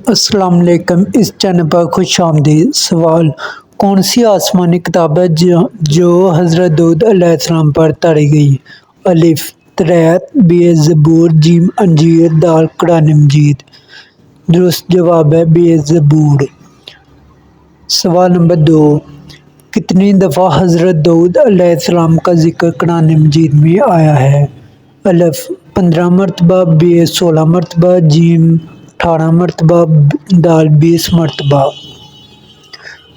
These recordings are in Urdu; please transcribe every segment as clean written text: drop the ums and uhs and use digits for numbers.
السلام علیکم، اس چینل پر خوش آمدید۔ سوال: کون سی آسمانی کتاب ہے جو حضرت داؤد علیہ السلام پر اتاری گئی؟ الف توریت، ب زبور، ج انجیل، د قرآن مجید۔ درست جواب ہے ب زبور۔ سوال نمبر 2، کتنی دفعہ حضرت داؤد علیہ السلام کا ذکر قرآن مجید میں آیا ہے؟ الف 15 مرتبہ، ب 16 مرتبہ، ج 18 مرتبہ، د 20 مرتبہ۔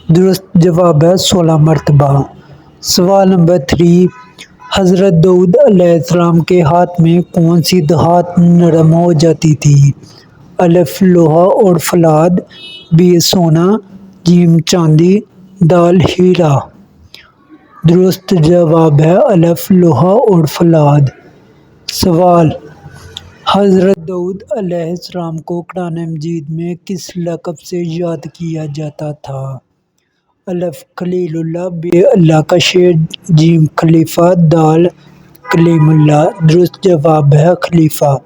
درست جواب ہے 16 مرتبہ۔ سوال نمبر 3، حضرت داؤد علیہ السلام کے ہاتھ میں کون سی دھات نرم ہو جاتی تھی؟ الف لوہا اور فولاد، ب سونا، ج چاندی، د ہیرا۔ درست جواب ہے الف لوہا اور فولاد۔ سوال: حضرت داؤد علیہ السلام کو قرآن مجید میں کس لقب سے یاد کیا جاتا تھا؟ الف خلیل اللہ، ب اللہ کا شیر، ج خلیفہ، د کلیم اللہ۔ درست جواب ہے خلیفہ۔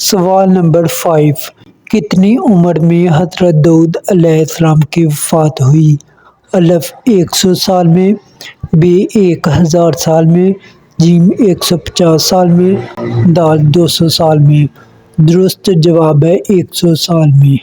سوال نمبر 5، کتنی عمر میں حضرت داؤد علیہ السلام کی وفات ہوئی؟ الف 100 سال میں، ب 1000 سال میں، ج 150 سال میں، د 200 سال میں۔ درست جواب ہے 100 سال میں۔